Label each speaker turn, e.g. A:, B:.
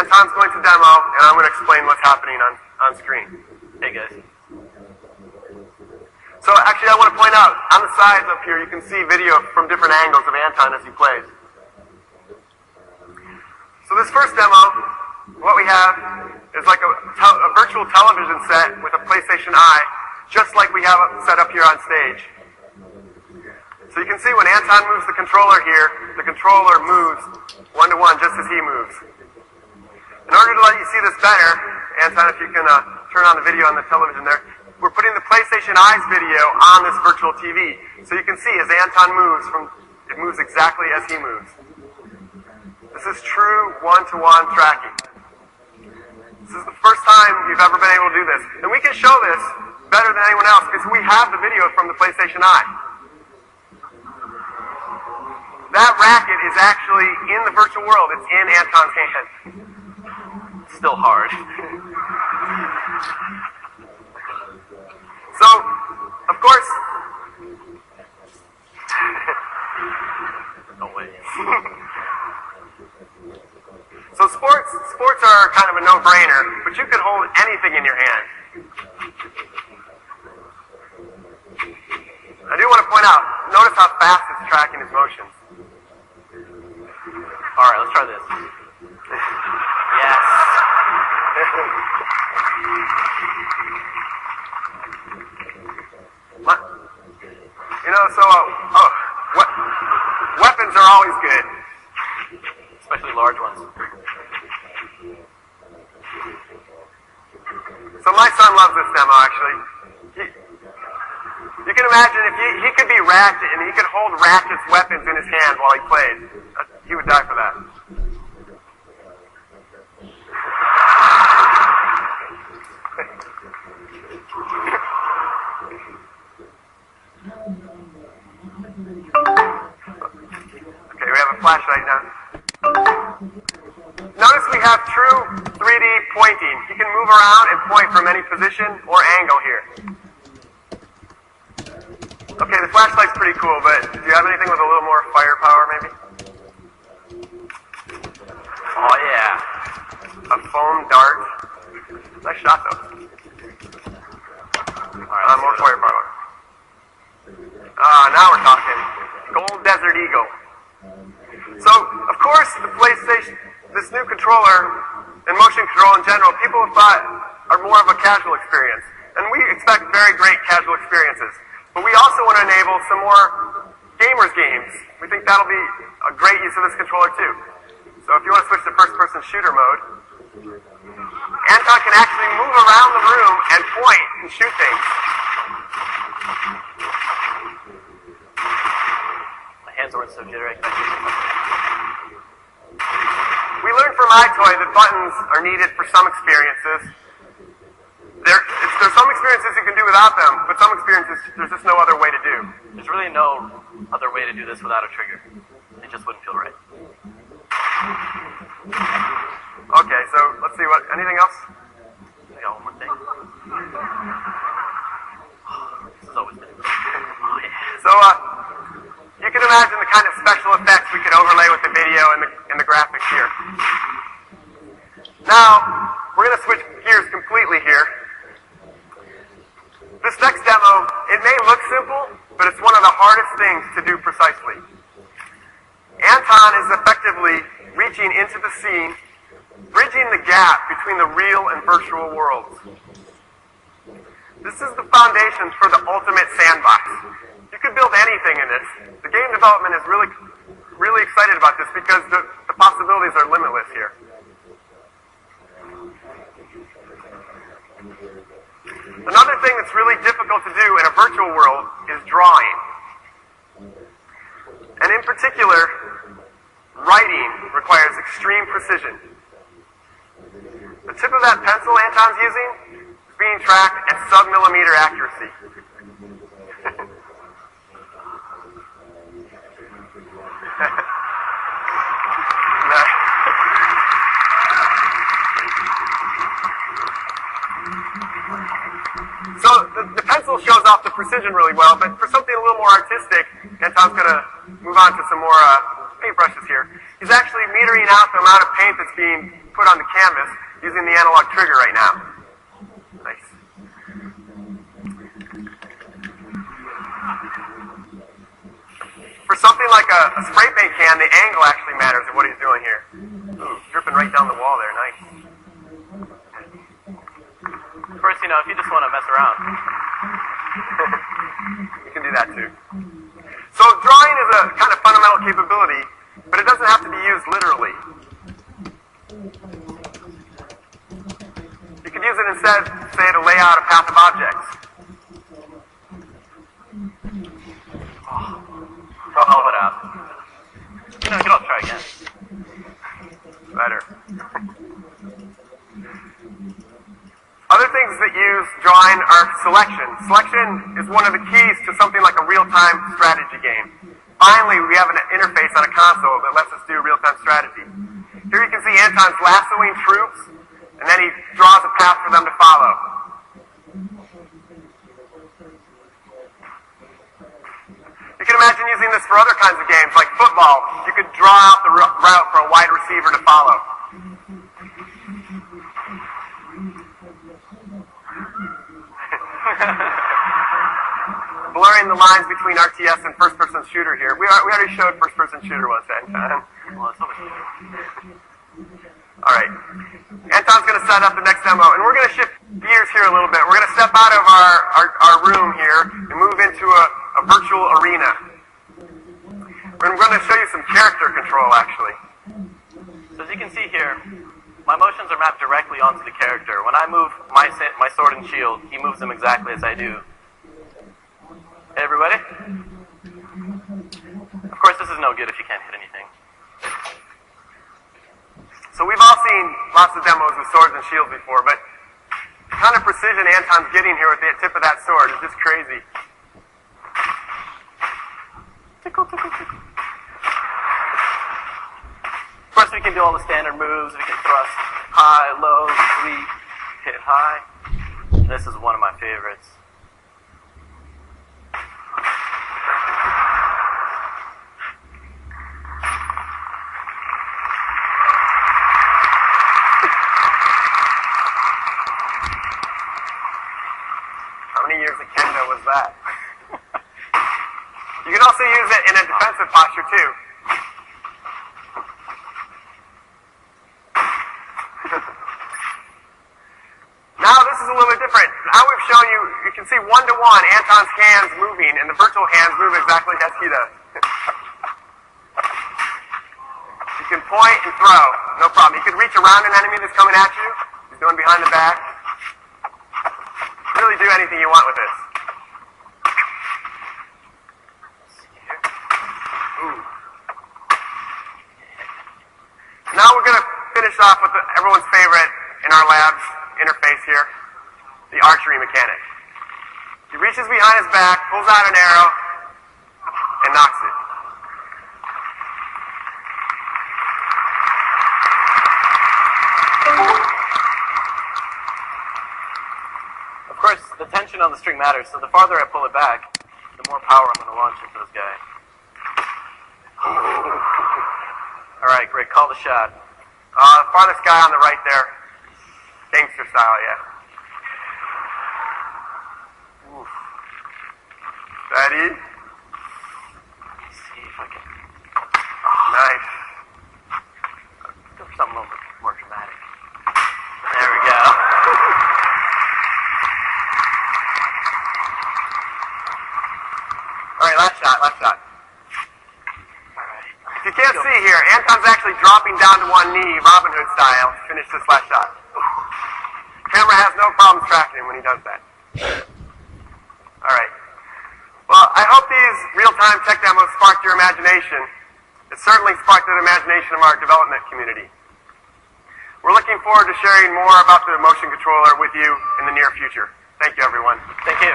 A: Anton's going to demo, and I'm going to explain what's happening on screen.
B: Hey guys.
A: So actually I want to point out, on the sides up here you can see video from different angles of Anton as he plays. So this first demo, what we have is like a virtual television set with a PlayStation Eye, just like we have set up here on stage. So you can see when Anton moves the controller here, the controller moves one-to-one just as he moves. In order to let you see this better, Anton, if you can turn on the video on the television there, we're putting the PlayStation Eye's video on this virtual TV. So you can see as Anton moves, it moves exactly as he moves. This is true one-to-one tracking. This is the first time you've ever been able to do this. And we can show this better than anyone else because we have the video from the PlayStation Eye. That racket is actually in the virtual world. It's in Anton's hand.
B: Still hard.
A: So, of course...
B: No way.
A: So sports are kind of a no-brainer, but you could hold anything in your hand. I do want to point out, notice how fast it's tracking his motions.
B: Alright, let's try this. Yes.
A: Weapons are always good.
B: Especially large ones.
A: So my son loves this demo, actually. You can imagine if he could be Ratchet and he could hold Ratchet's weapons in his hand while he played. He would die for that. Okay, we have a flashlight now. Notice we have true 3D pointing. You can move around and point from any position or angle here. Okay, the flashlight's pretty cool, but do you have anything with a little more firepower, maybe?
B: Oh yeah.
A: A foam dart. Nice shot, though.
B: Alright,
A: more firepower. Now we're talking. Gold Desert Eagle. So, of course, the PlayStation, this new controller, and motion control in general, people have thought are more of a casual experience. And we expect very great casual experiences. But we also want to enable some more gamers games. We think that'll be a great use of this controller too. So if you want to switch to first-person shooter mode, Anton can actually move around the room and point and shoot things.
B: My hands weren't so jittery.
A: We learned from iToy that buttons are needed for some experiences. There's some experiences you can do without them, but some experiences there's just no other way to do.
B: There's really no other way to do this without a trigger. It just wouldn't feel right.
A: Okay, so let's see anything else?
B: I got one more thing. This has always been good. Oh yeah.
A: So, you can imagine the kind of special effects we could overlay with the video and the graphics here. Now, we're going to switch gears completely here. This next demo, it may look simple, but it's one of the hardest things to do precisely. Anton is effectively reaching into the scene, bridging the gap between the real and virtual worlds. This is the foundation for the ultimate sandbox. You could build anything in this. The game development is really excited about this because the possibilities are limitless here. Another thing that's really difficult to do in a virtual world is drawing. And in particular, writing requires extreme precision. The tip of that pencil Anton's using is being tracked at sub-millimeter accuracy. So the pencil shows off the precision really well, but for something a little more artistic, Anton's going to move on to some more paintbrushes here. He's actually metering out the amount of paint that's being put on the canvas using the analog trigger right now. Nice. For something like a spray paint can, the angle actually matters of what he's doing here. Ooh, dripping right down the wall there, nice.
B: Of course, you know, if you just want to mess around.
A: You can do that too. So drawing is a kind of fundamental capability, but it doesn't have to be used literally. You can use it instead, say, to lay out a path of objects.
B: I'll help it out. You know, you can all try again.
A: Better. Other things that use drawing are selection. Selection is one of the keys to something like a real-time strategy game. Finally, we have an interface on a console that lets us do real-time strategy. Here you can see Anton's lassoing troops, and then he draws a path for them to follow. You can imagine using this for other kinds of games, like football. You could draw out the route for a wide receiver to follow. Blurring the lines between RTS and first-person shooter here. We already showed first-person shooter once, Anton.
B: Well, it's over here.
A: All right. Anton's going to set up the next demo, and we're going to shift gears here a little bit. We're going to step out of our room here and move into a virtual arena. We're going to show you some character control, actually.
B: So as you can see here, my motions are mapped directly onto the character. When I move my sword and shield, he moves them exactly as I do. Hey, everybody? Of course, this is no good if you can't hit anything.
A: So we've all seen lots of demos with swords and shields before, but the kind of precision Anton's getting here with the tip of that sword is just crazy. Tickle, tickle, tickle.
B: Of course, we can do all the standard moves. We can thrust high, low, sweep, hit high. This is one of my favorites.
A: How many years of kendo was that? You can also use it in a defensive posture, too. Now this is a little bit different. Now we've shown you, you can see one-to-one Anton's hands moving, and the virtual hands move exactly as he does. You can point and throw, no problem. You can reach around an enemy that's coming at you. He's doing behind the back. Really do anything you want with this. Ooh. Now we're going to finish off with everyone's favorite in our labs interface here, the archery mechanic. He reaches behind his back, pulls out an arrow, and knocks it.
B: Of course, the tension on the string matters, so the farther I pull it back, the more power I'm going to launch into this guy. Alright, great. Call the shot.
A: Farthest guy on the right there. Gangster style, yeah. Oof. Steady.
B: Let's see if I can...
A: Nice.
B: Go for something a little bit more dramatic. There we go.
A: Alright, last shot, last shot.
B: Alright.
A: If you can't see here, Anton's actually dropping down to one knee, Robin Hood style, to finish this last shot. Camera has no problems tracking him when he does that. Alright. Well, I hope these real-time tech demos sparked your imagination. It certainly sparked the imagination of our development community. We're looking forward to sharing more about the motion controller with you in the near future. Thank you, everyone.
B: Thank you.